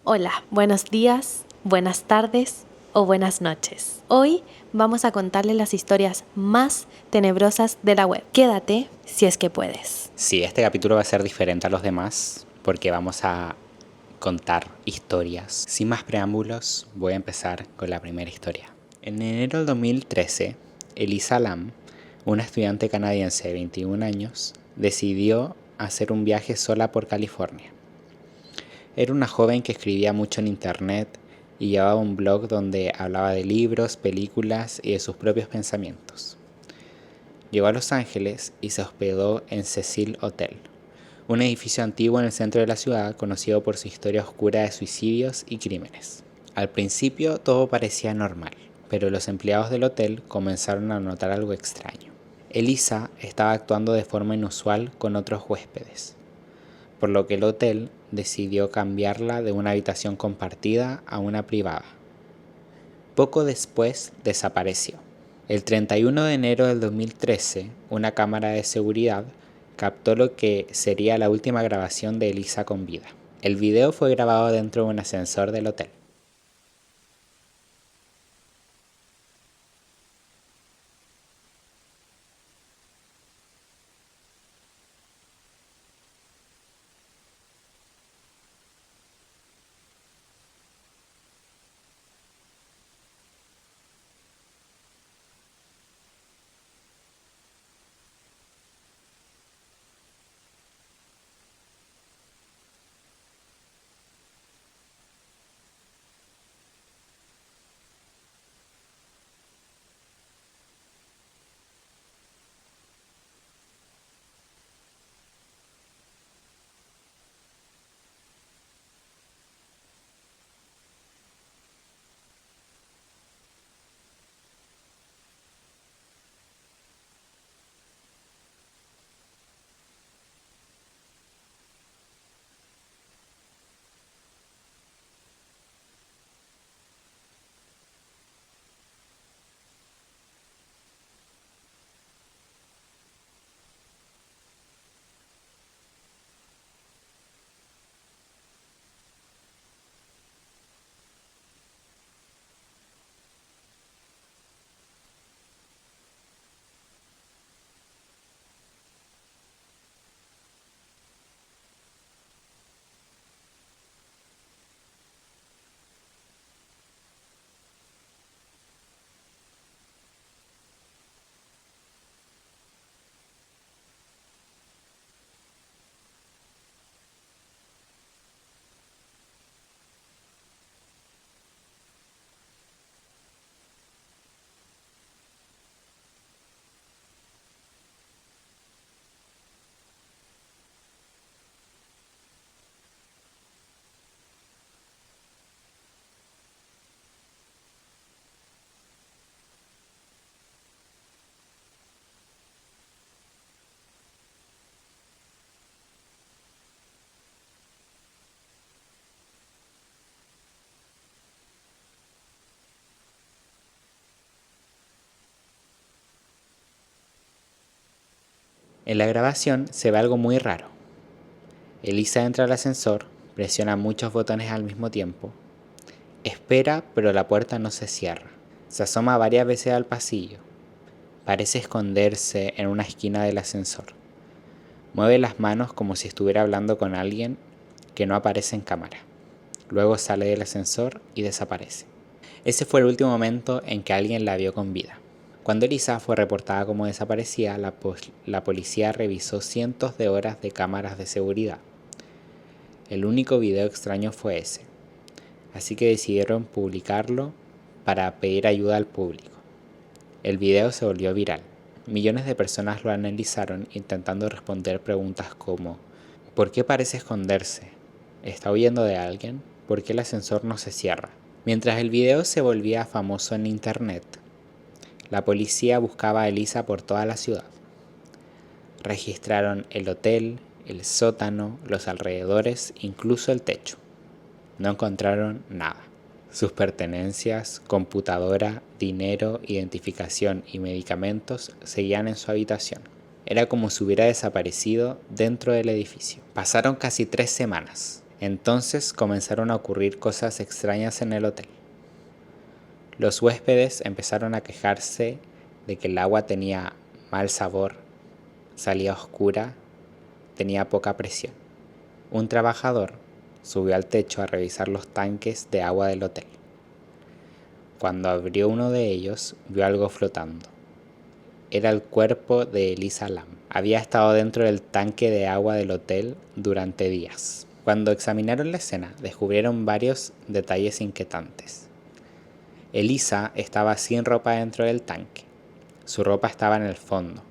Hola, buenos días, buenas tardes o buenas noches. Hoy vamos a contarles las historias más tenebrosas de la web. Quédate si es que puedes. Sí, este capítulo va a ser diferente a los demás porque vamos a contar historias. Sin más preámbulos, voy a empezar con la primera historia. En enero del 2013, Elisa Lam, una estudiante canadiense de 21 años, decidió hacer un viaje sola por California. Era una joven que escribía mucho en internet y llevaba un blog donde hablaba de libros, películas y de sus propios pensamientos. Llegó a Los Ángeles y se hospedó en Cecil Hotel, un edificio antiguo en el centro de la ciudad conocido por su historia oscura de suicidios y crímenes. Al principio todo parecía normal, pero los empleados del hotel comenzaron a notar algo extraño. Elisa estaba actuando de forma inusual con otros huéspedes, por lo que el hotel decidió cambiarla de una habitación compartida a una privada. Poco después desapareció. El 31 de enero del 2013, una cámara de seguridad captó lo que sería la última grabación de Elisa con vida. El video fue grabado dentro de un ascensor del hotel. En la grabación se ve algo muy raro. Elisa entra al ascensor, presiona muchos botones al mismo tiempo, espera pero la puerta no se cierra. Se asoma varias veces al pasillo. Parece esconderse en una esquina del ascensor. Mueve las manos como si estuviera hablando con alguien que no aparece en cámara. Luego sale del ascensor y desaparece. Ese fue el último momento en que alguien la vio con vida. Cuando Elisa fue reportada como desaparecida, la policía revisó cientos de horas de cámaras de seguridad. El único video extraño fue ese, así que decidieron publicarlo para pedir ayuda al público. El video se volvió viral. Millones de personas lo analizaron intentando responder preguntas como: ¿por qué parece esconderse? ¿Está huyendo de alguien? ¿Por qué el ascensor no se cierra? Mientras el video se volvía famoso en internet, la policía buscaba a Elisa por toda la ciudad. Registraron el hotel, el sótano, los alrededores, incluso el techo. No encontraron nada. Sus pertenencias, computadora, dinero, identificación y medicamentos seguían en su habitación. Era como si hubiera desaparecido dentro del edificio. Pasaron casi 3 semanas. Entonces comenzaron a ocurrir cosas extrañas en el hotel. Los huéspedes empezaron a quejarse de que el agua tenía mal sabor, salía oscura, tenía poca presión. Un trabajador subió al techo a revisar los tanques de agua del hotel. Cuando abrió uno de ellos, vio algo flotando. Era el cuerpo de Elisa Lam. Había estado dentro del tanque de agua del hotel durante días. Cuando examinaron la escena, descubrieron varios detalles inquietantes. Elisa estaba sin ropa dentro del tanque. Su ropa estaba en el fondo.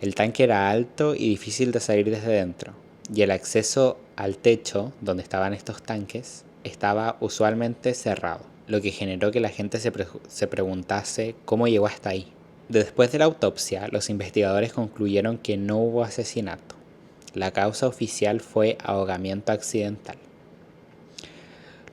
El tanque era alto y difícil de salir desde dentro, y el acceso al techo, donde estaban estos tanques, estaba usualmente cerrado, lo que generó que la gente se preguntase cómo llegó hasta ahí. Después de la autopsia, los investigadores concluyeron que no hubo asesinato. La causa oficial fue ahogamiento accidental.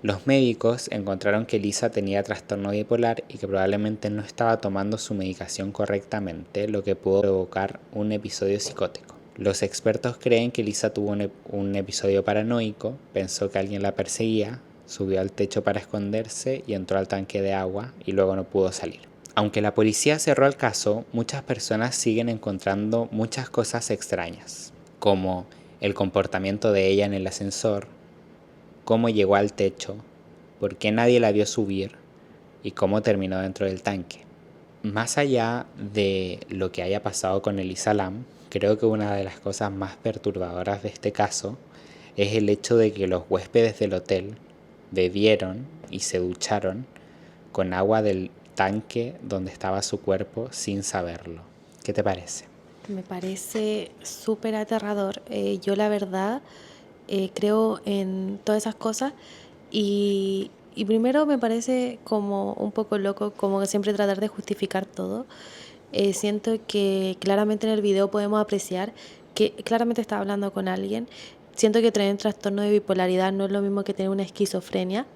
Los médicos encontraron que Elisa tenía trastorno bipolar y que probablemente no estaba tomando su medicación correctamente, lo que pudo provocar un episodio psicótico. Los expertos creen que Elisa tuvo un episodio paranoico, pensó que alguien la perseguía, subió al techo para esconderse y entró al tanque de agua y luego no pudo salir. Aunque la policía cerró el caso, muchas personas siguen encontrando muchas cosas extrañas, como el comportamiento de ella en el ascensor, cómo llegó al techo, por qué nadie la vio subir y cómo terminó dentro del tanque. Más allá de lo que haya pasado con Elisa Lam, creo que una de las cosas más perturbadoras de este caso es el hecho de que los huéspedes del hotel bebieron y se ducharon con agua del tanque donde estaba su cuerpo sin saberlo. ¿Qué te parece? Me parece súper aterrador. Yo la verdad creo en todas esas cosas y primero me parece como un poco loco, como que siempre tratar de justificar todo. Siento que claramente en el video podemos apreciar que claramente está hablando con alguien. Siento que tener trastorno de bipolaridad no es lo mismo que tener una esquizofrenia.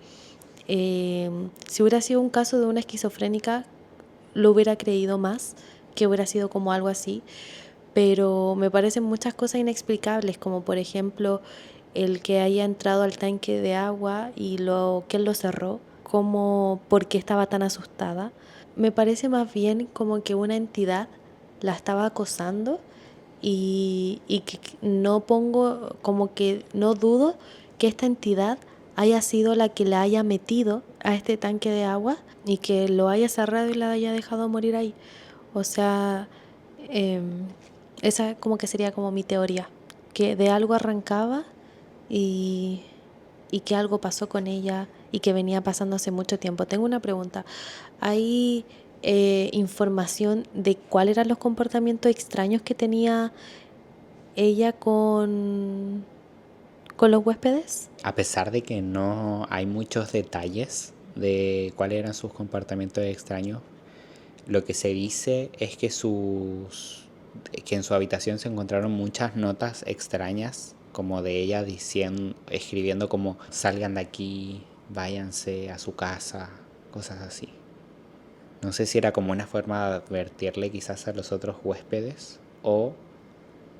Si hubiera sido un caso de una esquizofrénica, lo hubiera creído más, que hubiera sido como algo así, pero me parecen muchas cosas inexplicables, como por ejemplo el que haya entrado al tanque de agua y que él lo cerró, como por qué estaba tan asustada. Me parece más bien como que una entidad la estaba acosando y que no pongo, como que no dudo que esta entidad haya sido la que la haya metido a este tanque de agua y que lo haya cerrado y la haya dejado morir ahí. O sea, esa como que sería como mi teoría, que de algo arrancaba y, y que algo pasó con ella y que venía pasando hace mucho tiempo. Tengo una pregunta. ¿Hay información de cuáles eran los comportamientos extraños que tenía ella con los huéspedes? A pesar de que no hay muchos detalles de cuáles eran sus comportamientos extraños, lo que se dice es que en su habitación se encontraron muchas notas extrañas, como de ella escribiendo como salgan de aquí, váyanse a su casa, cosas así. No sé si era como una forma de advertirle quizás a los otros huéspedes o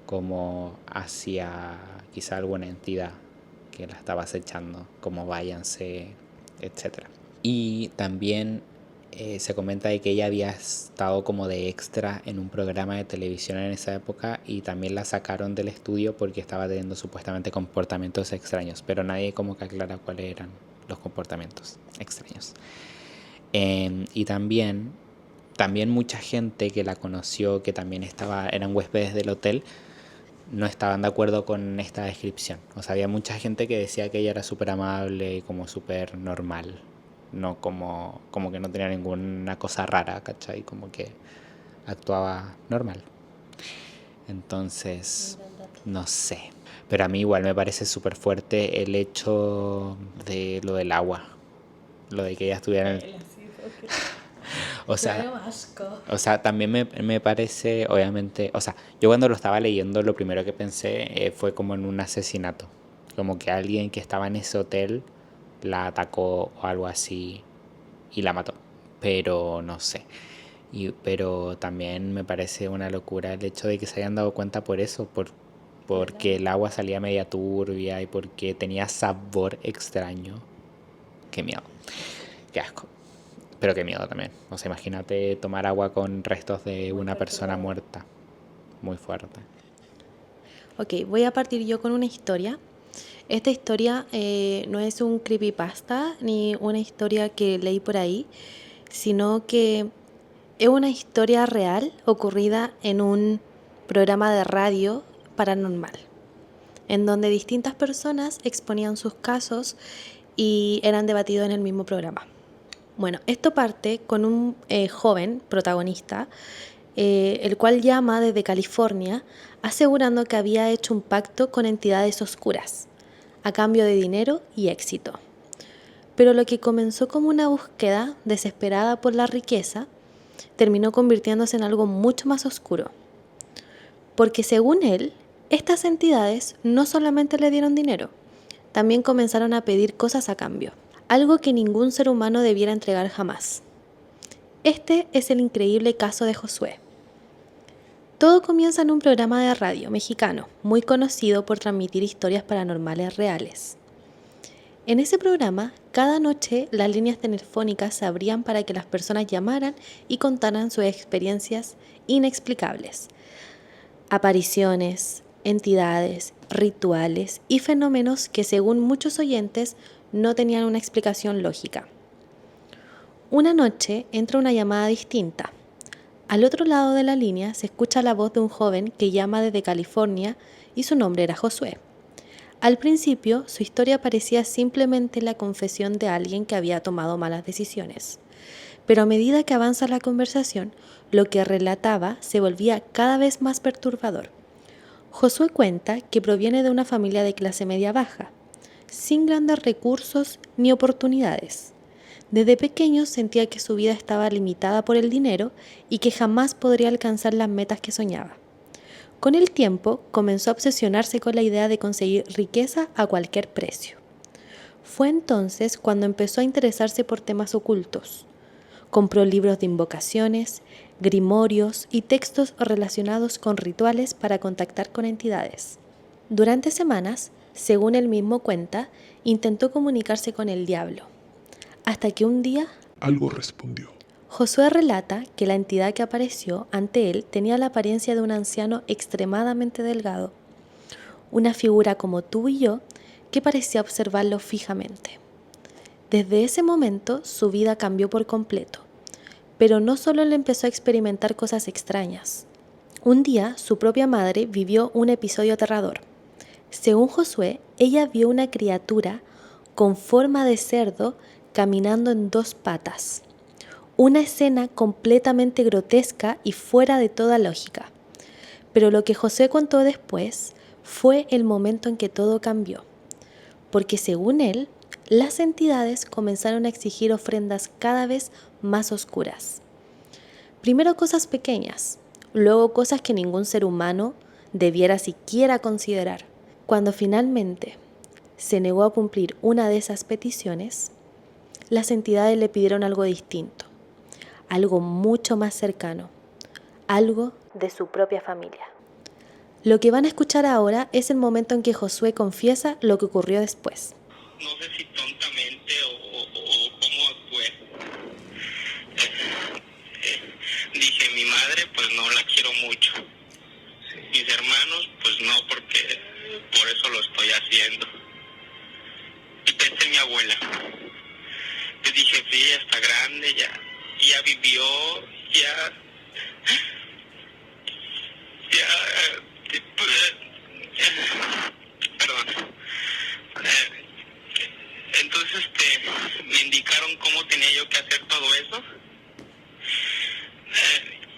como hacia quizá alguna entidad que la estaba acechando, como váyanse, etc. Y también se comenta de que ella había estado como de extra en un programa de televisión en esa época y también la sacaron del estudio porque estaba teniendo supuestamente comportamientos extraños, pero nadie como que aclara cuáles eran los comportamientos extraños. Y también mucha gente que la conoció, que también eran huéspedes del hotel, no estaban de acuerdo con esta descripción. O sea, había mucha gente que decía que ella era súper amable y como súper normal. No como que no tenía ninguna cosa rara, ¿cachai? Como que actuaba normal. Entonces, no sé. Pero a mí igual me parece súper fuerte el hecho de lo del agua. Lo de que ella estuviera en el... O sea, también me parece, obviamente, o sea, yo cuando lo estaba leyendo lo primero que pensé fue como en un asesinato, como que alguien que estaba en ese hotel la atacó o algo así y la mató, pero no sé. Pero también me parece una locura el hecho de que se hayan dado cuenta por eso, porque el agua salía media turbia y porque tenía sabor extraño. Qué miedo, qué asco. Pero qué miedo también. O sea, imagínate tomar agua con restos de Muy una persona perturbador. muerta. Muy fuerte. Ok, voy a partir yo con una historia. Esta historia no es un creepypasta ni una historia que leí por ahí, sino que es una historia real ocurrida en un programa de radio paranormal, en donde distintas personas exponían sus casos y eran debatidos en el mismo programa. Bueno, esto parte con un joven protagonista, el cual llama desde California asegurando que había hecho un pacto con entidades oscuras a cambio de dinero y éxito. Pero lo que comenzó como una búsqueda desesperada por la riqueza terminó convirtiéndose en algo mucho más oscuro. Porque según él, estas entidades no solamente le dieron dinero, también comenzaron a pedir cosas a cambio, algo que ningún ser humano debiera entregar jamás. Este es el increíble caso de Josué. Todo comienza en un programa de radio mexicano, muy conocido por transmitir historias paranormales reales. En ese programa, cada noche las líneas telefónicas se abrían para que las personas llamaran y contaran sus experiencias inexplicables. Apariciones, entidades, rituales y fenómenos que según muchos oyentes no tenían una explicación lógica. Una noche entra una llamada distinta. Al otro lado de la línea se escucha la voz de un joven que llama desde California y su nombre era Josué. Al principio, su historia parecía simplemente la confesión de alguien que había tomado malas decisiones. Pero a medida que avanza la conversación, lo que relataba se volvía cada vez más perturbador. Josué cuenta que proviene de una familia de clase media baja, sin grandes recursos ni oportunidades. Desde pequeño sentía que su vida estaba limitada por el dinero y que jamás podría alcanzar las metas que soñaba. Con el tiempo comenzó a obsesionarse con la idea de conseguir riqueza a cualquier precio. Fue entonces cuando empezó a interesarse por temas ocultos. Compró libros de invocaciones, grimorios y textos relacionados con rituales para contactar con entidades. Durante semanas, según él mismo cuenta, intentó comunicarse con el diablo, hasta que un día algo respondió. Josué relata que la entidad que apareció ante él tenía la apariencia de un anciano extremadamente delgado, una figura como tú y yo que parecía observarlo fijamente. Desde ese momento su vida cambió por completo, pero no solo él empezó a experimentar cosas extrañas. Un día su propia madre vivió un episodio aterrador. Según Josué, ella vio una criatura con forma de cerdo caminando en dos patas. Una escena completamente grotesca y fuera de toda lógica. Pero lo que Josué contó después fue el momento en que todo cambió. Porque según él, las entidades comenzaron a exigir ofrendas cada vez más oscuras. Primero cosas pequeñas, luego cosas que ningún ser humano debiera siquiera considerar. Cuando finalmente se negó a cumplir una de esas peticiones, las entidades le pidieron algo distinto. Algo mucho más cercano, algo de su propia familia. Lo que van a escuchar ahora es el momento en que Josué confiesa lo que ocurrió después. No sé si tontamente o cómo actué. Dije, mi madre pues no la quiero mucho. Mis hermanos pues no, porque por eso lo estoy haciendo. Y pensé en mi abuela. Yo dije, sí, ya está grande, ya vivió, perdón. Entonces me indicaron cómo tenía yo que hacer todo eso.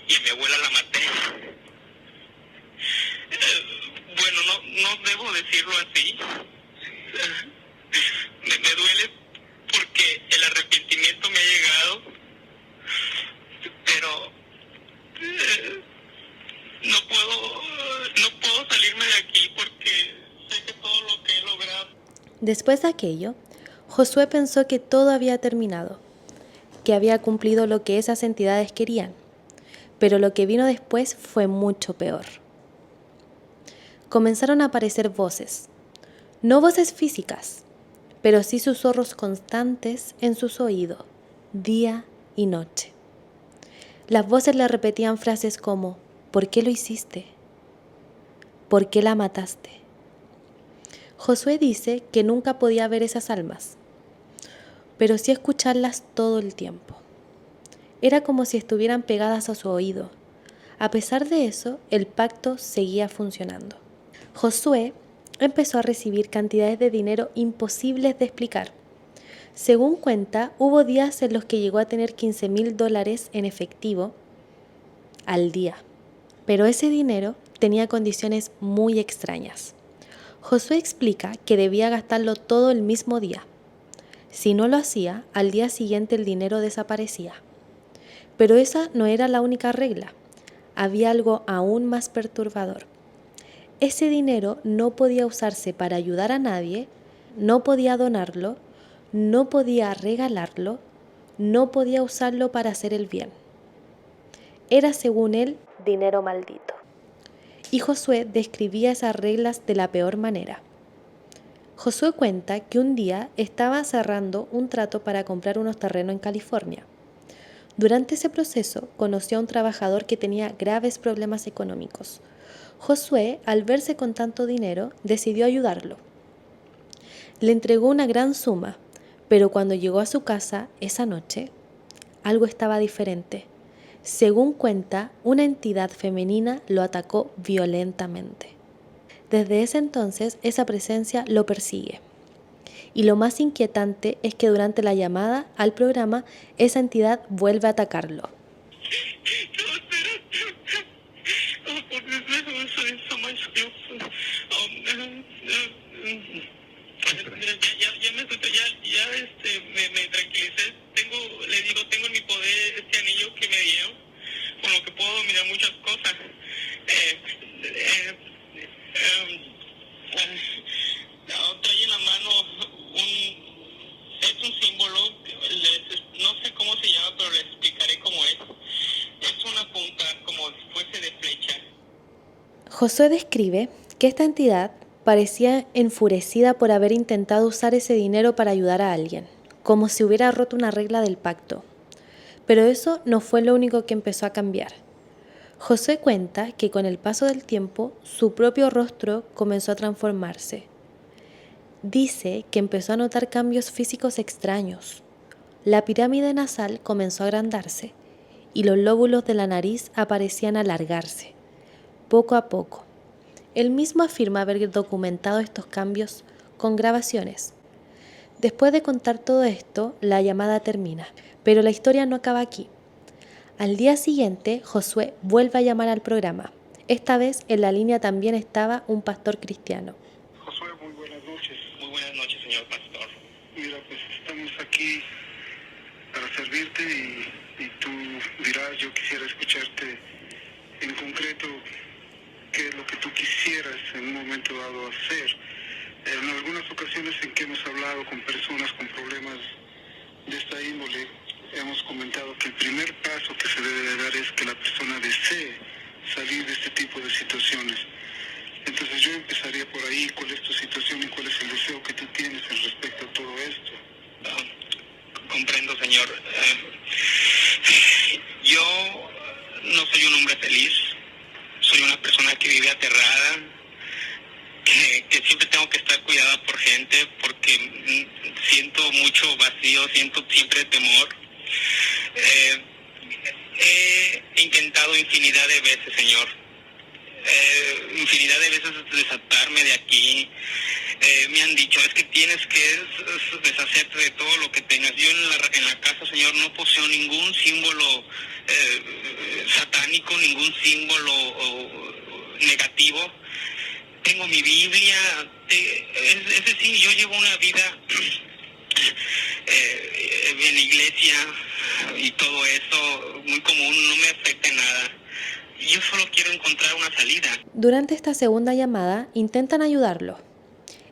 Y a mi abuela la maté. Bueno, no debo decirlo así. Me duele porque el arrepentimiento me ha llegado, pero no puedo salirme de aquí porque sé que todo lo que he logrado. Después de aquello, Josué pensó que todo había terminado, que había cumplido lo que esas entidades querían, pero lo que vino después fue mucho peor. comenzaron a aparecer voces. No voces físicas, pero sí susurros constantes en sus oídos, día y noche. Las voces le repetían frases como: ¿por qué lo hiciste? ¿Por qué la mataste? Josué dice que nunca podía ver esas almas, pero sí escucharlas todo el tiempo. Era como si estuvieran pegadas a su oído. A pesar de eso, el pacto seguía funcionando. Josué empezó a recibir cantidades de dinero imposibles de explicar. Según cuenta, hubo días en los que llegó a tener $15,000 en efectivo al día, pero ese dinero tenía condiciones muy extrañas. Josué explica que debía gastarlo todo el mismo día. Si no lo hacía, al día siguiente el dinero desaparecía. Pero esa no era la única regla. Había algo aún más perturbador. Ese dinero no podía usarse para ayudar a nadie, no podía donarlo, no podía regalarlo, no podía usarlo para hacer el bien. Era, según él, dinero maldito. Y Josué describía esas reglas de la peor manera. Josué cuenta que un día estaba cerrando un trato para comprar unos terrenos en California. Durante ese proceso conoció a un trabajador que tenía graves problemas económicos. Josué, al verse con tanto dinero, decidió ayudarlo. Le entregó una gran suma, pero cuando llegó a su casa esa noche, algo estaba diferente. Según cuenta, una entidad femenina lo atacó violentamente. Desde ese entonces, esa presencia lo persigue. Y lo más inquietante es que durante la llamada al programa, esa entidad vuelve a atacarlo. Me tranquilicé. Tengo en mi poder este anillo que me dieron, con lo que puedo dominar muchas cosas. Trae en la mano es un símbolo, no sé cómo se llama, pero les explicaré cómo es. Es una punta como si fuese de flecha. Josué describe que esta entidad parecía enfurecida por haber intentado usar ese dinero para ayudar a alguien, como si hubiera roto una regla del pacto. Pero eso no fue lo único que empezó a cambiar. Josué cuenta que con el paso del tiempo su propio rostro comenzó a transformarse. Dice que empezó a notar cambios físicos extraños. La pirámide nasal comenzó a agrandarse y los lóbulos de la nariz aparecían alargarse, poco a poco. Él mismo afirma haber documentado estos cambios con grabaciones. Después de contar todo esto, la llamada termina, pero la historia no acaba aquí. Al día siguiente, Josué vuelve a llamar al programa. Esta vez en la línea también estaba un pastor cristiano. Josué, muy buenas noches. Muy buenas noches, señor pastor. Mira, pues estamos aquí para servirte y tú dirás, yo quisiera escucharte en concreto qué es lo que tú quisieras en un momento dado hacer. En algunas ocasiones en que hemos hablado con personas con problemas de esta índole, hemos comentado que el primer paso que se debe de dar es que la persona desee salir de este tipo de situaciones. Entonces yo empezaría por ahí. ¿Cuál es tu situación y cuál es el deseo que tú tienes en respecto a todo esto? Comprendo, señor. Yo no soy un hombre feliz. Soy una persona que vive aterrada, que siempre tengo que estar cuidada por gente porque siento mucho vacío, siento siempre temor. He intentado infinidad de veces, señor. Infinidad de veces desatarme de aquí. Me han dicho, es que tienes que deshacerte de todo lo que tengas. Yo en la casa, señor, no poseo ningún símbolo satánico, ningún símbolo negativo. Tengo mi Biblia, es decir, yo llevo una vida en la iglesia y todo eso muy común, no me afecta en nada. Yo solo quiero encontrar una salida. Durante esta segunda llamada intentan ayudarlo.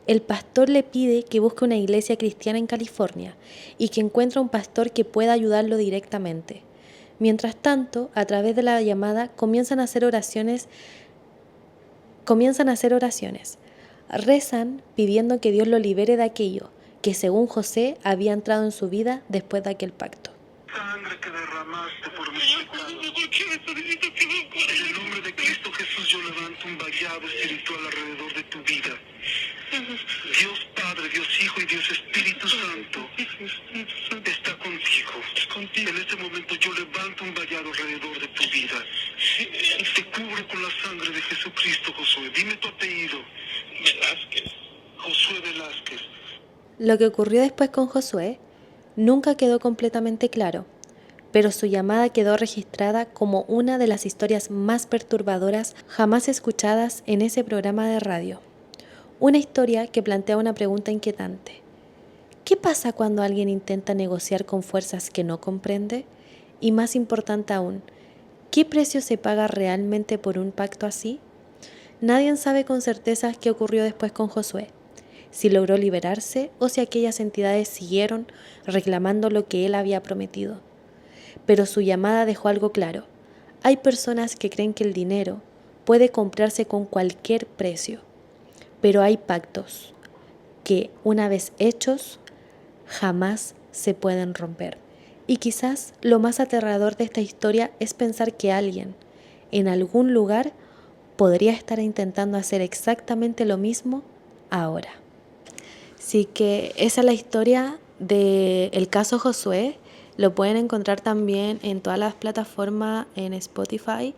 El pastor le pide que busque una iglesia cristiana en California y que encuentre un pastor que pueda ayudarlo directamente. Mientras tanto, a través de la llamada comienzan a hacer oraciones Comienzan a hacer oraciones. Rezan pidiendo que Dios lo libere de aquello que según José había entrado en su vida después de aquel pacto. Sangre que derramaste por mis pecados. En el nombre de Cristo Jesús yo levanto un vallado espiritual alrededor de tu vida. Dios Padre, Dios Hijo y Dios Espíritu Santo está contigo. En este momento yo levanto un vallado alrededor de tu vida. Te cubro con la sangre de Jesucristo, Josué. Dime tu apellido. Velázquez. Josué Velázquez. Lo que ocurrió después con Josué nunca quedó completamente claro, pero su llamada quedó registrada como una de las historias más perturbadoras jamás escuchadas en ese programa de radio. Una historia que plantea una pregunta inquietante. ¿Qué pasa cuando alguien intenta negociar con fuerzas que no comprende? Y más importante aún, ¿qué precio se paga realmente por un pacto así? Nadie sabe con certeza qué ocurrió después con Josué, si logró liberarse o si aquellas entidades siguieron reclamando lo que él había prometido. Pero su llamada dejó algo claro. Hay personas que creen que el dinero puede comprarse con cualquier precio, pero hay pactos que, una vez hechos, jamás se pueden romper. Y quizás lo más aterrador de esta historia es pensar que alguien, en algún lugar, podría estar intentando hacer exactamente lo mismo ahora. Así que esa es la historia del caso Josué. Lo pueden encontrar también en todas las plataformas, en Spotify.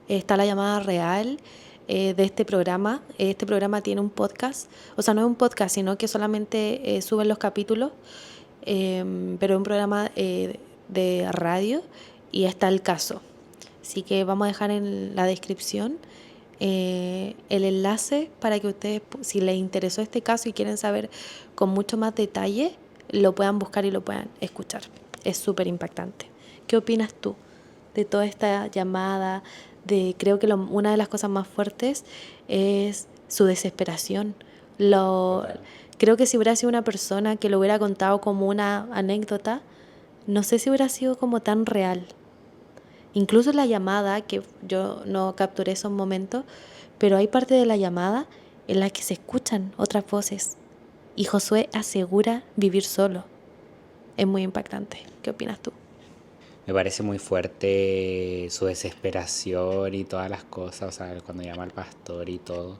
Está la llamada real de este programa. Este programa tiene un podcast. O sea, no es un podcast, sino que solamente suben los capítulos. Pero es un programa de radio y está el caso. Así que vamos a dejar en la descripción el enlace para que ustedes, si les interesó este caso y quieren saber con mucho más detalle, lo puedan buscar y lo puedan escuchar. Es súper impactante. ¿Qué opinas tú de toda esta llamada? Creo que una de las cosas más fuertes es su desesperación. Creo que si hubiera sido una persona que lo hubiera contado como una anécdota, no sé si hubiera sido como tan real. Incluso la llamada, que yo no capturé esos momentos, pero hay parte de la llamada en la que se escuchan otras voces y Josué asegura vivir solo. Es muy impactante. ¿Qué opinas tú? Me parece muy fuerte su desesperación y todas las cosas, o sea, cuando llama al pastor y todo.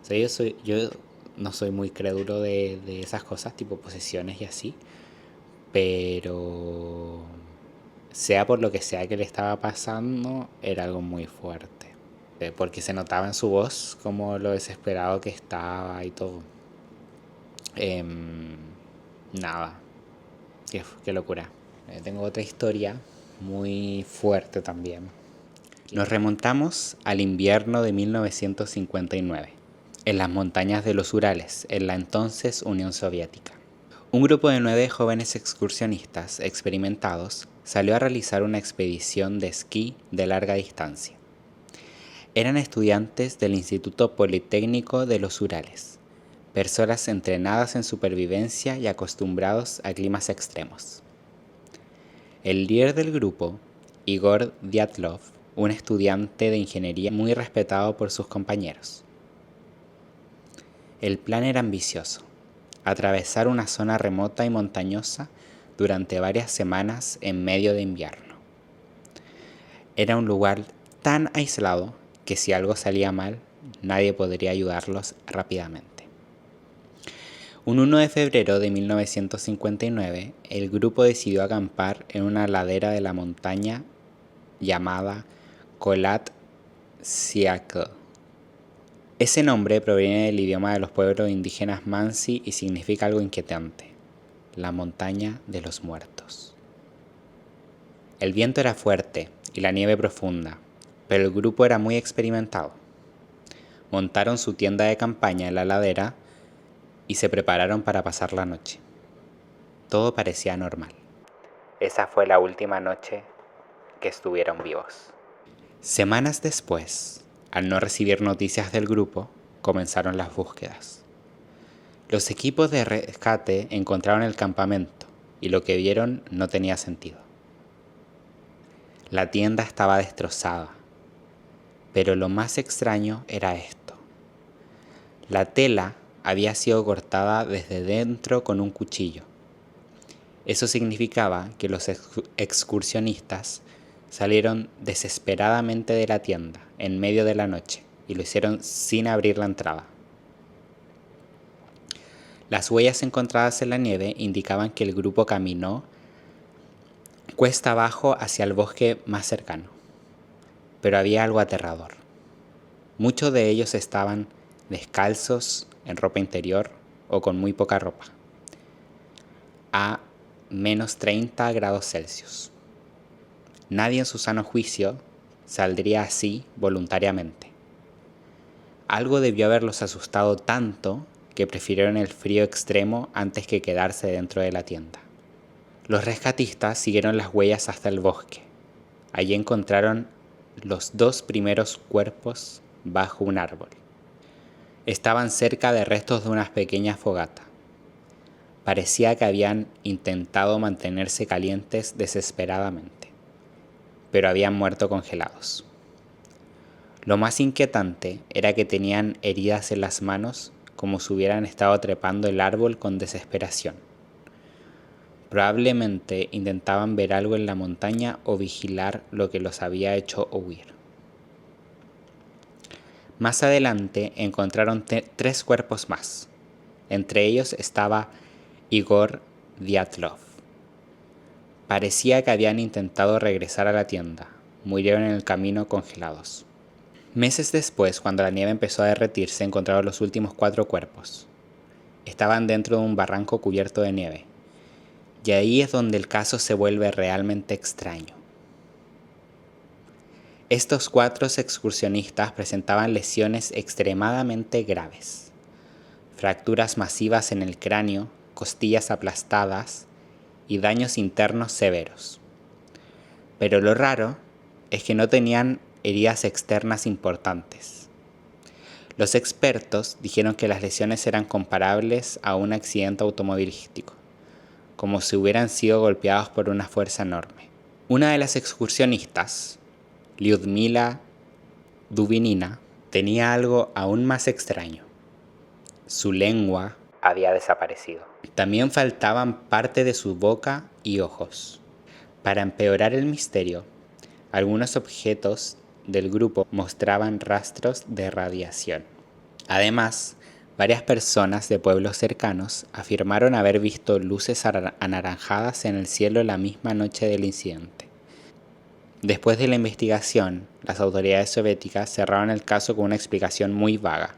O sea, yo no soy muy crédulo de esas cosas, tipo posesiones y así, pero sea por lo que sea que le estaba pasando, era algo muy fuerte. Porque se notaba en su voz como lo desesperado que estaba y todo. Nada, qué locura. Tengo otra historia muy fuerte también. Nos remontamos al invierno de 1959, en las montañas de los Urales, en la entonces Unión Soviética. Un grupo de 9 jóvenes excursionistas experimentados salió a realizar una expedición de esquí de larga distancia. Eran estudiantes del Instituto Politécnico de los Urales, personas entrenadas en supervivencia y acostumbrados a climas extremos. El líder del grupo, Igor Dyatlov, un estudiante de ingeniería muy respetado por sus compañeros. El plan era ambicioso: atravesar una zona remota y montañosa durante varias semanas en medio de invierno. Era un lugar tan aislado que si algo salía mal, nadie podría ayudarlos rápidamente. Un 1 de febrero de 1959, el grupo decidió acampar en una ladera de la montaña llamada Kholat Syakhl. Ese nombre proviene del idioma de los pueblos indígenas Mansi y significa algo inquietante: la montaña de los muertos. El viento era fuerte y la nieve profunda, pero el grupo era muy experimentado. Montaron su tienda de campaña en la ladera y se prepararon para pasar la noche. Todo parecía normal. Esa fue la última noche que estuvieron vivos. Semanas después, al no recibir noticias del grupo, comenzaron las búsquedas. Los equipos de rescate encontraron el campamento y lo que vieron no tenía sentido. La tienda estaba destrozada, pero lo más extraño era esto: La tela había sido cortada desde dentro con un cuchillo. Eso significaba que los excursionistas salieron desesperadamente de la tienda en medio de la noche y lo hicieron sin abrir la entrada. Las huellas encontradas en la nieve indicaban que el grupo caminó cuesta abajo hacia el bosque más cercano. Pero había algo aterrador. Muchos de ellos estaban descalzos, en ropa interior o con muy poca ropa, a menos 30 grados Celsius. Nadie en su sano juicio saldría así voluntariamente. Algo debió haberlos asustado tanto que prefirieron el frío extremo antes que quedarse dentro de la tienda. Los rescatistas siguieron las huellas hasta el bosque. Allí encontraron los 2 primeros cuerpos bajo un árbol. Estaban cerca de restos de una pequeña fogata. Parecía que habían intentado mantenerse calientes desesperadamente, pero habían muerto congelados. Lo más inquietante era que tenían heridas en las manos como si hubieran estado trepando el árbol con desesperación. Probablemente intentaban ver algo en la montaña o vigilar lo que los había hecho huir. Más adelante encontraron 3 cuerpos más. Entre ellos estaba Igor Dyatlov. Parecía que habían intentado regresar a la tienda. Murieron en el camino congelados. Meses después, cuando la nieve empezó a derretirse, encontraron los últimos 4 cuerpos. Estaban dentro de un barranco cubierto de nieve. Y ahí es donde el caso se vuelve realmente extraño. Estos 4 excursionistas presentaban lesiones extremadamente graves. Fracturas masivas en el cráneo, costillas aplastadas y daños internos severos. Pero lo raro es que no tenían heridas externas importantes. Los expertos dijeron que las lesiones eran comparables a un accidente automovilístico, como si hubieran sido golpeados por una fuerza enorme. Una de las excursionistas, Lyudmila Dubinina, tenía algo aún más extraño. Su lengua había desaparecido. También faltaban parte de su boca y ojos. Para empeorar el misterio, algunos objetos del grupo mostraban rastros de radiación. Además, varias personas de pueblos cercanos afirmaron haber visto luces anaranjadas en el cielo la misma noche del incidente. Después de la investigación, las autoridades soviéticas cerraron el caso con una explicación muy vaga.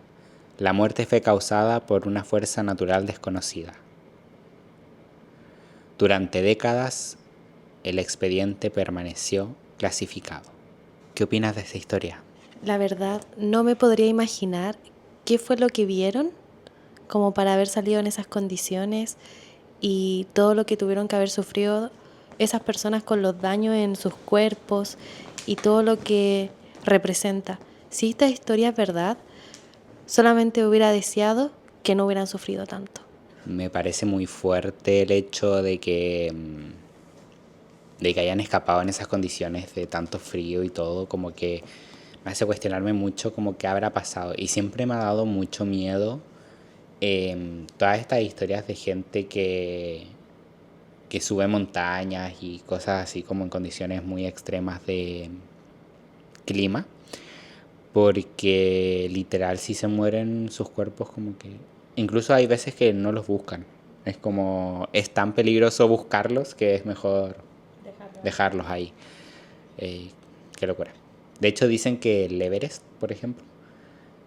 La muerte fue causada por una fuerza natural desconocida. Durante décadas, el expediente permaneció clasificado. ¿Qué opinas de esta historia? La verdad, no me podría imaginar qué fue lo que vieron como para haber salido en esas condiciones y todo lo que tuvieron que haber sufrido esas personas con los daños en sus cuerpos y todo lo que representa. Si esta historia es verdad, solamente hubiera deseado que no hubieran sufrido tanto. Me parece muy fuerte el hecho de que hayan escapado en esas condiciones de tanto frío y todo, como que me hace cuestionarme mucho como qué habrá pasado. Y siempre me ha dado mucho miedo todas estas historias de gente que sube montañas y cosas así como en condiciones muy extremas de clima, porque literal si se mueren sus cuerpos como que incluso hay veces que no los buscan. Es como es tan peligroso buscarlos que es mejor dejarlos ahí. Qué locura. De hecho dicen que el Everest, por ejemplo,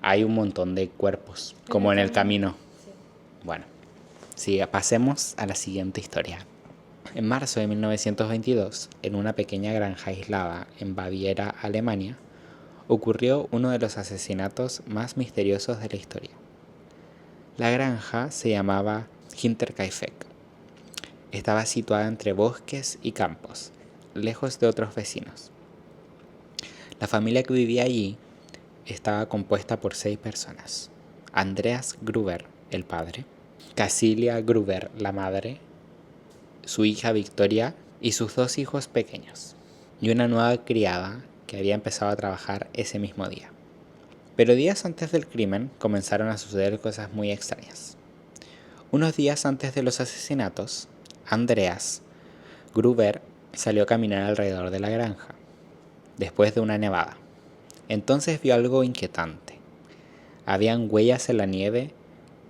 hay un montón de cuerpos como en el camino. Bueno, sí, pasemos a la siguiente historia. En marzo de 1922, en una pequeña granja aislada en Baviera, Alemania, ocurrió uno de los asesinatos más misteriosos de la historia. La granja se llamaba Hinterkaifeck. Estaba situada entre bosques y campos, lejos de otros vecinos. La familia que vivía allí estaba compuesta por 6 personas. Andreas Gruber, el padre, Casilia Gruber, la madre, su hija Victoria y sus 2 hijos pequeños, y una nueva criada que había empezado a trabajar ese mismo día. Pero días antes del crimen comenzaron a suceder cosas muy extrañas. Unos días antes de los asesinatos, Andreas Gruber salió a caminar alrededor de la granja, después de una nevada. Entonces vio algo inquietante. Habían huellas en la nieve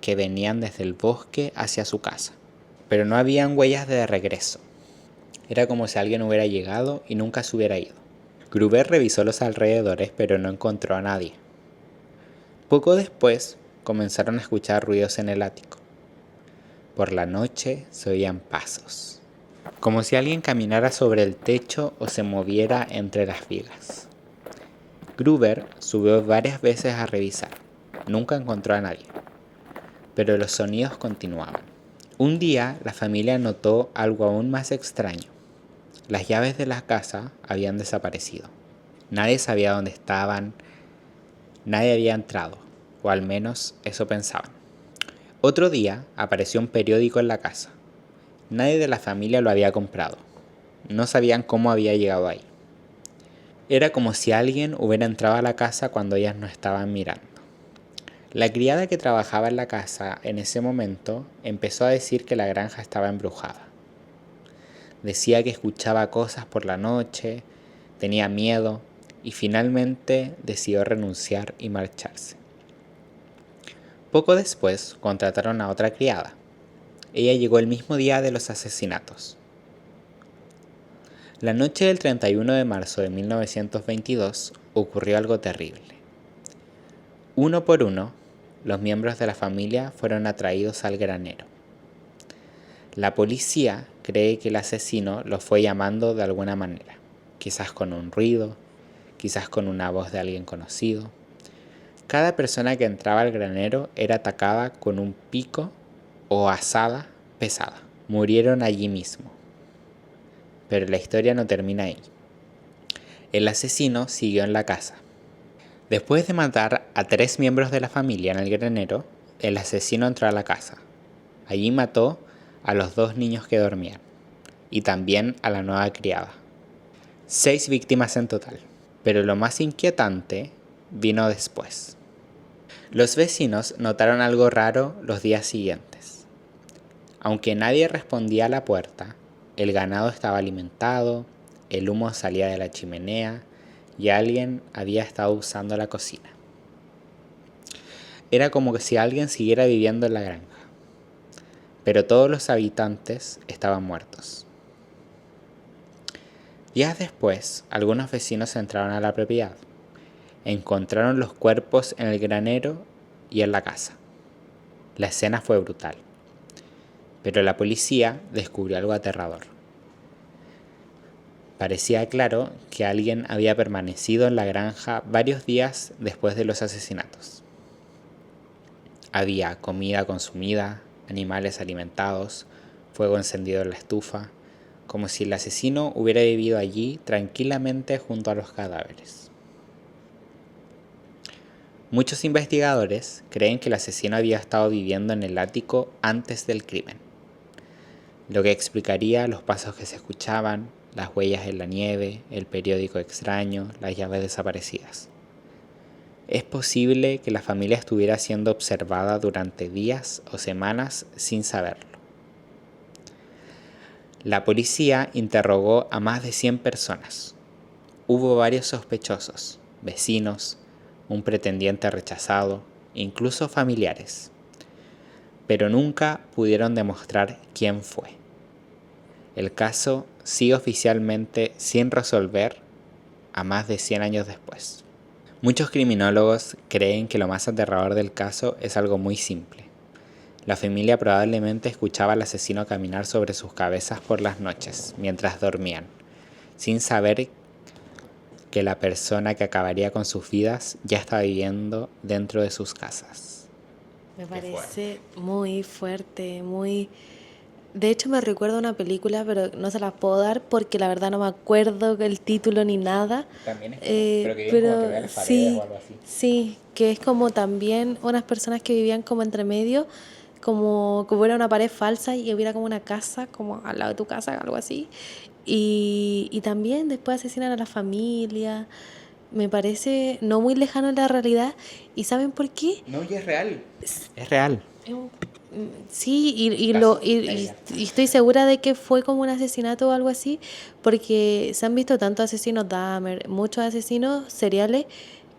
que venían desde el bosque hacia su casa, pero no habían huellas de regreso. Era como si alguien hubiera llegado y nunca se hubiera ido. Gruber revisó los alrededores, pero no encontró a nadie. Poco después comenzaron a escuchar ruidos en el ático. Por la noche se oían pasos, como si alguien caminara sobre el techo o se moviera entre las vigas. Gruber subió varias veces a revisar. Nunca encontró a nadie, pero los sonidos continuaban. Un día la familia notó algo aún más extraño. Las llaves de la casa habían desaparecido. Nadie sabía dónde estaban, nadie había entrado, o al menos eso pensaban. Otro día apareció un periódico en la casa. Nadie de la familia lo había comprado. No sabían cómo había llegado ahí. Era como si alguien hubiera entrado a la casa cuando ellas no estaban mirando. La criada que trabajaba en la casa en ese momento empezó a decir que la granja estaba embrujada. Decía que escuchaba cosas por la noche, tenía miedo y finalmente decidió renunciar y marcharse. Poco después contrataron a otra criada. Ella llegó el mismo día de los asesinatos. La noche del 31 de marzo de 1922 ocurrió algo terrible. Uno por uno, los miembros de la familia fueron atraídos al granero. La policía cree que el asesino los fue llamando de alguna manera, quizás con un ruido, quizás con una voz de alguien conocido. Cada persona que entraba al granero era atacada con un pico o azada pesada. Murieron allí mismo. Pero la historia no termina ahí. El asesino siguió en la casa. Después de matar a 3 miembros de la familia en el granero, el asesino entró a la casa. Allí mató a los 2 niños que dormían y también a la nueva criada. 6 víctimas en total. Pero lo más inquietante vino después. Los vecinos notaron algo raro los días siguientes. Aunque nadie respondía a la puerta, el ganado estaba alimentado, el humo salía de la chimenea y alguien había estado usando la cocina. Era como si alguien siguiera viviendo en la granja, pero todos los habitantes estaban muertos. Días después, algunos vecinos entraron a la propiedad. Encontraron los cuerpos en el granero y en la casa. La escena fue brutal, pero la policía descubrió algo aterrador. Parecía claro que alguien había permanecido en la granja varios días después de los asesinatos. Había comida consumida, animales alimentados, fuego encendido en la estufa, como si el asesino hubiera vivido allí tranquilamente junto a los cadáveres. Muchos investigadores creen que el asesino había estado viviendo en el ático antes del crimen, lo que explicaría los pasos que se escuchaban, las huellas en la nieve, el periódico extraño, las llaves desaparecidas. Es posible que la familia estuviera siendo observada durante días o semanas sin saberlo. La policía interrogó a más de 100 personas. Hubo varios sospechosos, vecinos, un pretendiente rechazado, incluso familiares. Pero nunca pudieron demostrar quién fue. El caso sigue oficialmente sin resolver a más de 100 años después. Muchos criminólogos creen que lo más aterrador del caso es algo muy simple. La familia probablemente escuchaba al asesino caminar sobre sus cabezas por las noches, mientras dormían, sin saber que la persona que acabaría con sus vidas ya estaba viviendo dentro de sus casas. Me parece muy fuerte, muy... De hecho me recuerda a una película, pero no se las puedo dar porque la verdad no me acuerdo el título ni nada. También es pero que viven como que vean las paredes sí, o algo así. sí, que es como también unas personas que vivían como entre medio, como que hubiera una pared falsa y hubiera como una casa, como al lado de tu casa, algo así. Y también después asesinan a la familia. me parece no muy lejano a la realidad. ¿Y saben por qué? No, y es real. Es real. Sí, Caso Ella. y estoy segura de que fue como un asesinato o algo así, porque se han visto tantos asesinos Dahmer, muchos asesinos seriales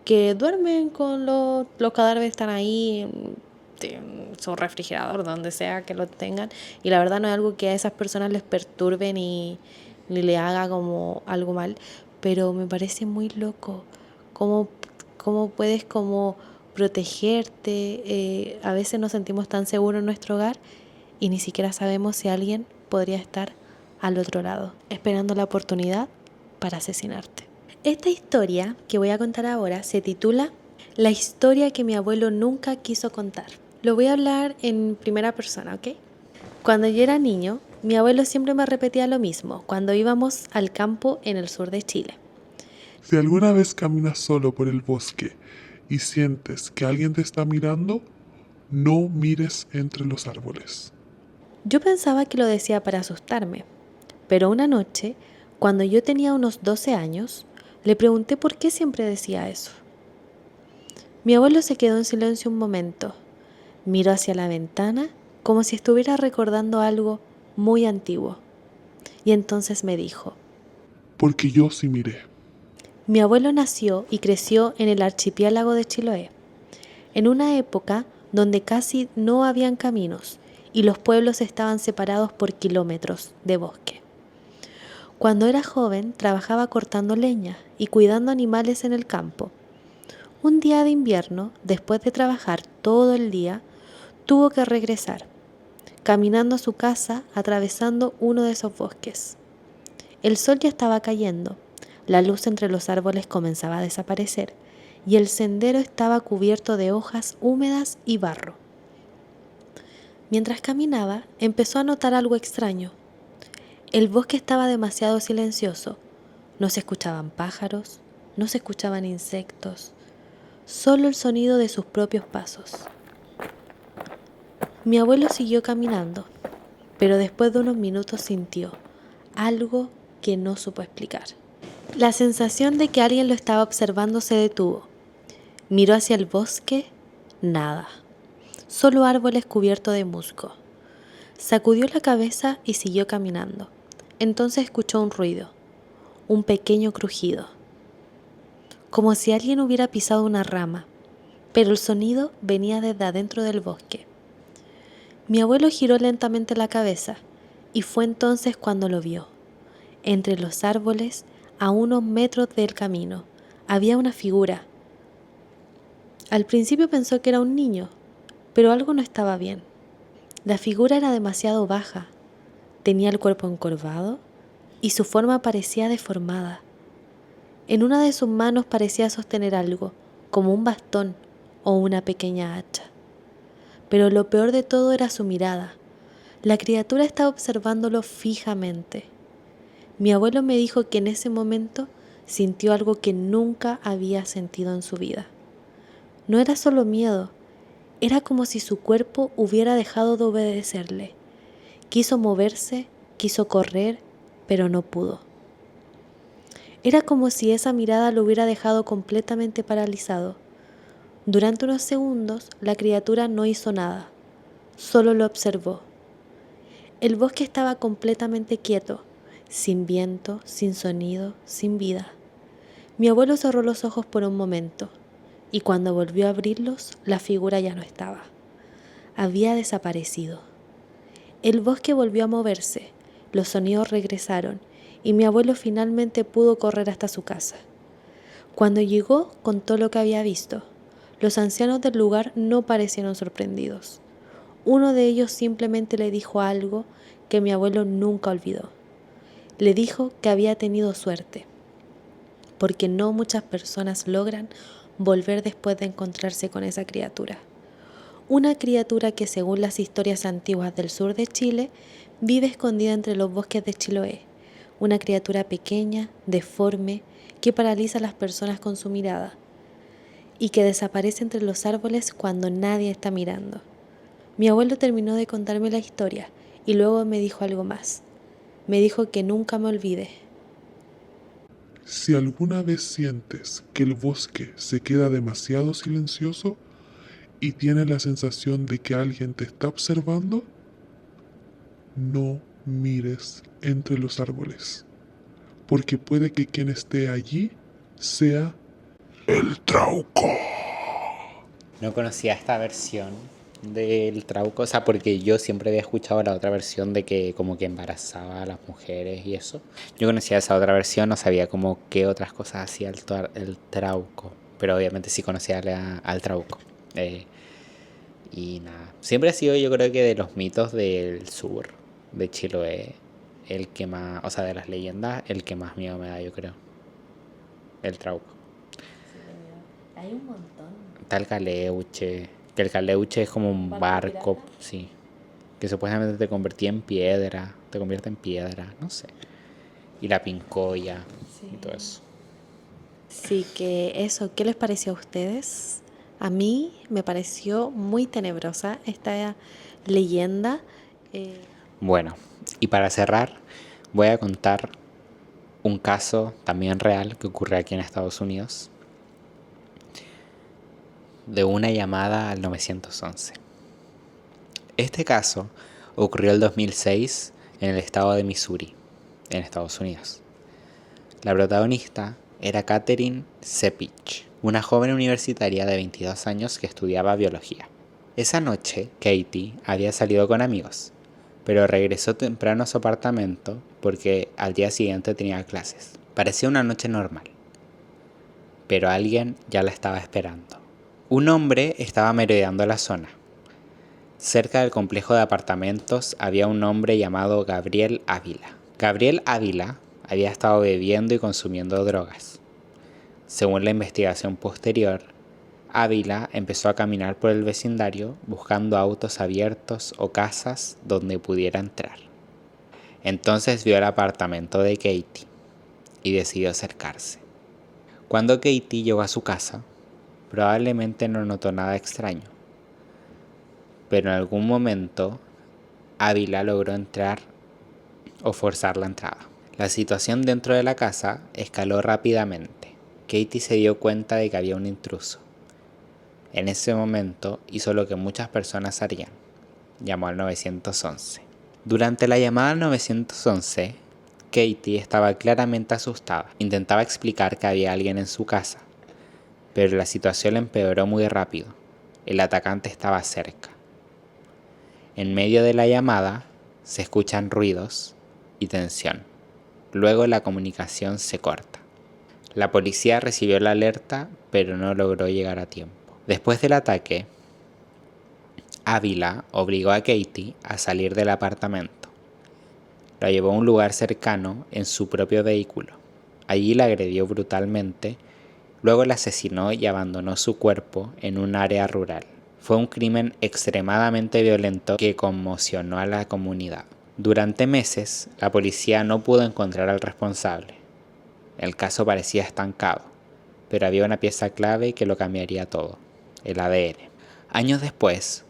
que duermen con los cadáveres, están ahí en su refrigerador, donde sea que lo tengan, y la verdad no es algo que a esas personas les perturbe ni le haga como algo mal, pero me parece muy loco cómo, cómo puedes como protegerte. A veces nos sentimos tan seguros en nuestro hogar y ni siquiera sabemos si alguien podría estar al otro lado, esperando la oportunidad para asesinarte. Esta historia que voy a contar ahora se titula La historia que mi abuelo nunca quiso contar. Lo voy a hablar en primera persona, ¿ok? Cuando yo era niño, mi abuelo siempre me repetía lo mismo cuando íbamos al campo en el sur de Chile. Si alguna vez caminas solo por el bosque y sientes que alguien te está mirando, no mires entre los árboles. Yo pensaba que lo decía para asustarme, pero una noche, cuando yo tenía unos 12 años, le pregunté por qué siempre decía eso. Mi abuelo se quedó en silencio un momento, miró hacia la ventana como si estuviera recordando algo muy antiguo, y entonces me dijo: Porque yo sí miré. mi abuelo nació y creció en el archipiélago de Chiloé, en una época donde casi no habían caminos y los pueblos estaban separados por kilómetros de bosque. Cuando era joven trabajaba cortando leña y cuidando animales en el campo. Un día de invierno, después de trabajar todo el día, tuvo que regresar, caminando a su casa atravesando uno de esos bosques. El sol ya estaba cayendo, la luz entre los árboles comenzaba a desaparecer y el sendero estaba cubierto de hojas húmedas y barro. Mientras caminaba, empezó a notar algo extraño. El bosque estaba demasiado silencioso. No se escuchaban pájaros, no se escuchaban insectos, solo el sonido de sus propios pasos. Mi abuelo siguió caminando, pero después de unos minutos sintió algo que no supo explicar. La sensación de que alguien lo estaba observando se detuvo. Miró hacia el bosque, nada, solo árboles cubiertos de musgo. Sacudió la cabeza y siguió caminando. Entonces escuchó un ruido, un pequeño crujido, como si alguien hubiera pisado una rama, pero el sonido venía desde adentro del bosque. Mi abuelo giró lentamente la cabeza y fue entonces cuando lo vio. Entre los árboles, a unos metros del camino, había una figura. Al principio pensó que era un niño, pero algo no estaba bien. La figura era demasiado baja, tenía el cuerpo encorvado y su forma parecía deformada. En una de sus manos parecía sostener algo, como un bastón o una pequeña hacha. Pero lo peor de todo era su mirada. La criatura estaba observándolo fijamente. Mi abuelo me dijo que en ese momento sintió algo que nunca había sentido en su vida. No era solo miedo, era como si su cuerpo hubiera dejado de obedecerle. Quiso moverse, quiso correr, pero no pudo. Era como si esa mirada lo hubiera dejado completamente paralizado. Durante unos segundos, la criatura no hizo nada, solo lo observó. El bosque estaba completamente quieto, sin viento, sin sonido, sin vida. Mi abuelo cerró los ojos por un momento, y cuando volvió a abrirlos, la figura ya no estaba. Había desaparecido. El bosque volvió a moverse, los sonidos regresaron, y mi abuelo finalmente pudo correr hasta su casa. Cuando llegó, contó lo que había visto. Los ancianos del lugar no parecieron sorprendidos. Uno de ellos simplemente le dijo algo que mi abuelo nunca olvidó. Le dijo que había tenido suerte, porque no muchas personas logran volver después de encontrarse con esa criatura. Una criatura que, según las historias antiguas del sur de Chile, vive escondida entre los bosques de Chiloé. Una criatura pequeña, deforme, que paraliza a las personas con su mirada y que desaparece entre los árboles cuando nadie está mirando. Mi abuelo terminó de contarme la historia y luego me dijo algo más. Me dijo que nunca me olvide. Si alguna vez sientes que el bosque se queda demasiado silencioso y tienes la sensación de que alguien te está observando, no mires entre los árboles, porque puede que quien esté allí sea el Trauco. No conocía esta versión del Trauco, o sea, porque yo siempre había escuchado la otra versión de que como que embarazaba a las mujeres y eso. Yo conocía esa otra versión, no sabía como qué otras cosas hacía el Trauco, pero obviamente sí conocía al Trauco. Y nada, siempre ha sido yo creo que de los mitos del sur, de Chiloé, el que más, o sea, de las leyendas, el que más miedo me da yo creo, el Trauco. Hay un montón. Está el Caleuche, que el Caleuche es como un barco, sí, que supuestamente te convertía en piedra, te convierte en piedra, no sé. Y la Pincoya y todo eso. Sí, que eso, ¿qué les pareció a ustedes? A mí me pareció muy tenebrosa esta leyenda. Bueno, y para cerrar, voy a contar un caso también real que ocurre aquí en Estados Unidos, de una llamada al 911. Este caso ocurrió el 2006 en el estado de Missouri, en Estados Unidos. La protagonista era Catherine Cepich, una joven universitaria de 22 años que estudiaba biología. Esa noche, Katie había salido con amigos, pero regresó temprano a su apartamento porque al día siguiente tenía clases. Parecía una noche normal, pero alguien ya la estaba esperando. Un hombre estaba merodeando la zona. Cerca del complejo de apartamentos había un hombre llamado Gabriel Ávila. Gabriel Ávila había estado bebiendo y consumiendo drogas. Según la investigación posterior, Ávila empezó a caminar por el vecindario buscando autos abiertos o casas donde pudiera entrar. Entonces vio el apartamento de Katie y decidió acercarse. Cuando Katie llegó a su casa, probablemente no notó nada extraño, pero en algún momento Ávila logró entrar o forzar la entrada. La situación dentro de la casa escaló rápidamente. Katie se dio cuenta de que había un intruso. En ese momento hizo lo que muchas personas harían. Llamó al 911. Durante la llamada al 911, Katie estaba claramente asustada. Intentaba explicar que había alguien en su casa, pero la situación empeoró muy rápido. El atacante estaba cerca. En medio de la llamada se escuchan ruidos y tensión. Luego la comunicación se corta. La policía recibió la alerta, pero no logró llegar a tiempo. Después del ataque, Ávila obligó a Katie a salir del apartamento. La llevó a un lugar cercano en su propio vehículo. Allí la agredió brutalmente, luego la asesinó y abandonó su cuerpo en un área rural. Fue un crimen extremadamente violento que conmocionó a la comunidad. Durante meses, la policía no pudo encontrar al responsable. El caso parecía estancado, pero había una pieza clave que lo cambiaría todo: el ADN. Años después,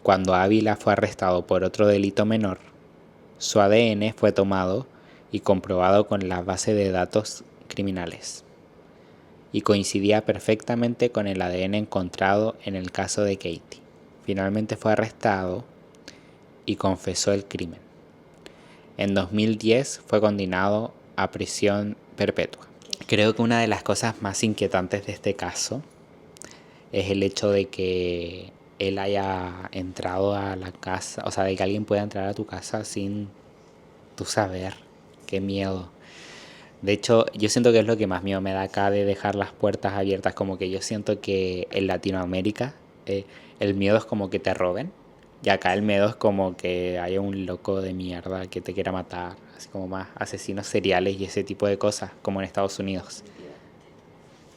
cuando Ávila fue arrestado por otro delito menor, su ADN fue tomado y comprobado con la base de datos criminales, y coincidía perfectamente con el ADN encontrado en el caso de Katie. Finalmente fue arrestado y confesó el crimen. En 2010 fue condenado a prisión perpetua. Creo que una de las cosas más inquietantes de este caso es el hecho de que él haya entrado a la casa, o sea, de que alguien pueda entrar a tu casa sin tú saber. Qué miedo. De hecho, yo siento que es lo que más miedo me da acá de dejar las puertas abiertas. Como que yo siento que en Latinoamérica el miedo es como que te roben. Y acá el miedo es como que haya un loco de mierda que te quiera matar. Así como más asesinos seriales y ese tipo de cosas, como en Estados Unidos.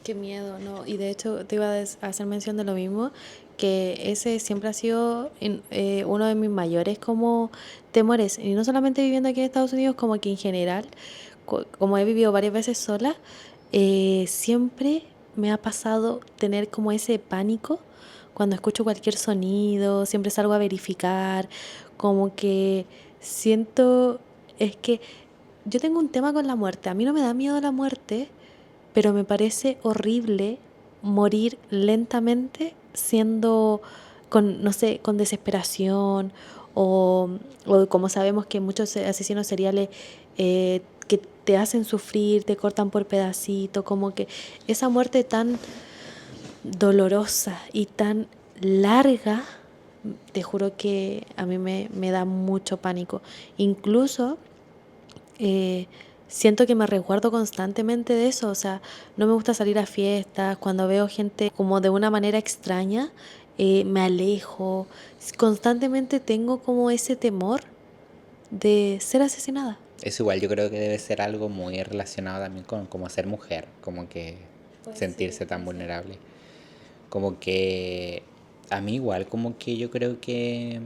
Qué miedo, ¿no? Y de hecho te iba a hacer mención de lo mismo, que ese siempre ha sido uno de mis mayores como temores. Y no solamente viviendo aquí en Estados Unidos, como que en general, como he vivido varias veces sola, siempre me ha pasado tener como ese pánico cuando escucho cualquier sonido, siempre salgo a verificar, como que siento, es que yo tengo un tema con la muerte. A mí no me da miedo la muerte, pero me parece horrible morir lentamente siendo con, no sé, con desesperación o, o como sabemos que muchos asesinos seriales que te hacen sufrir, te cortan por pedacito, como que esa muerte tan dolorosa y tan larga, te juro que a mí me da mucho pánico. Incluso eh, siento que me resguardo constantemente de eso, o sea, no me gusta salir a fiestas, cuando veo gente como de una manera extraña, me alejo, constantemente tengo como ese temor de ser asesinada. Eso igual yo creo que debe ser algo muy relacionado también con como ser mujer, como que Puede ser, sentirse tan puede ser. vulnerable. Como que a mí igual, como que yo creo que,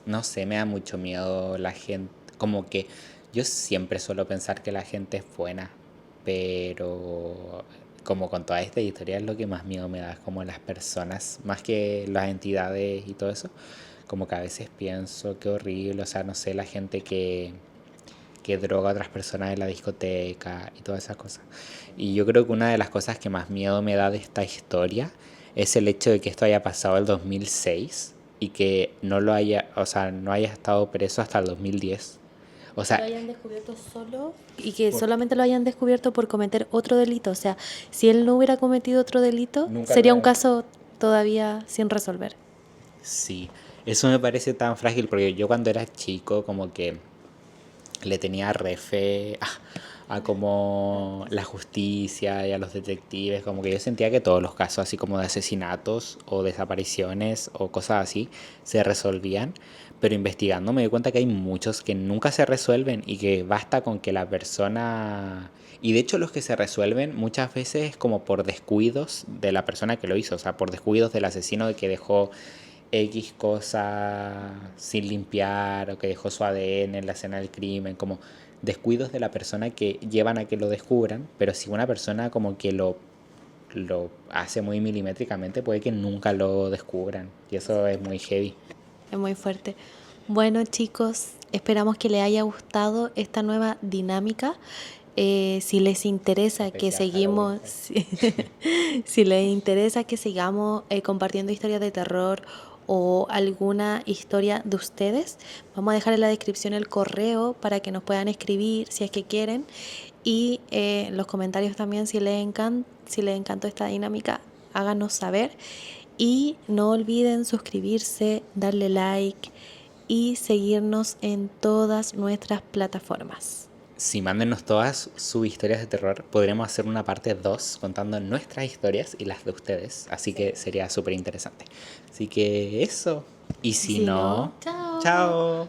no sé, me da mucho miedo la gente, como que yo siempre suelo pensar que la gente es buena, pero como con toda esta historia es lo que más miedo me da, es como las personas, más que las entidades y todo eso, como que a veces pienso qué horrible, o sea, no sé, la gente que droga a otras personas en la discoteca y todas esas cosas. Y yo creo que una de las cosas que más miedo me da de esta historia es el hecho de que esto haya pasado el 2006 y que no lo haya, o sea, no haya estado preso hasta el 2010. O Lo sea, hayan descubierto solo y que por- solamente lo hayan descubierto por cometer otro delito. O sea, si él no hubiera cometido otro delito, nunca lo sería un hubieran... caso todavía sin resolver. Sí, eso me parece tan frágil porque yo cuando era chico como que le tenía re fe a como la justicia y a los detectives, como que yo sentía que todos los casos así como de asesinatos o desapariciones o cosas así se resolvían, pero investigando me di cuenta que hay muchos que nunca se resuelven y que basta con que la persona... Y de hecho los que se resuelven muchas veces como por descuidos de la persona que lo hizo, o sea, por descuidos del asesino de que dejó X cosa sin limpiar o que dejó su ADN en la escena del crimen, como descuidos de la persona que llevan a que lo descubran, pero si una persona como que lo hace muy milimétricamente puede que nunca lo descubran y eso es muy heavy. Es muy fuerte. Bueno, chicos, esperamos que les haya gustado esta nueva dinámica. Si les interesa que Especial Halloween. seguimos, si les interesa que sigamos compartiendo historias de terror o alguna historia de ustedes, vamos a dejar en la descripción el correo para que nos puedan escribir si es que quieren y en los comentarios también si les encantó esta dinámica, háganos saber y no olviden suscribirse, darle like y seguirnos en todas nuestras plataformas. Si mándenos todas sus historias de terror, podremos hacer una parte 2 contando nuestras historias y las de ustedes. Así que sería súper interesante. Así que eso. Y si Si no, no, chao. chao.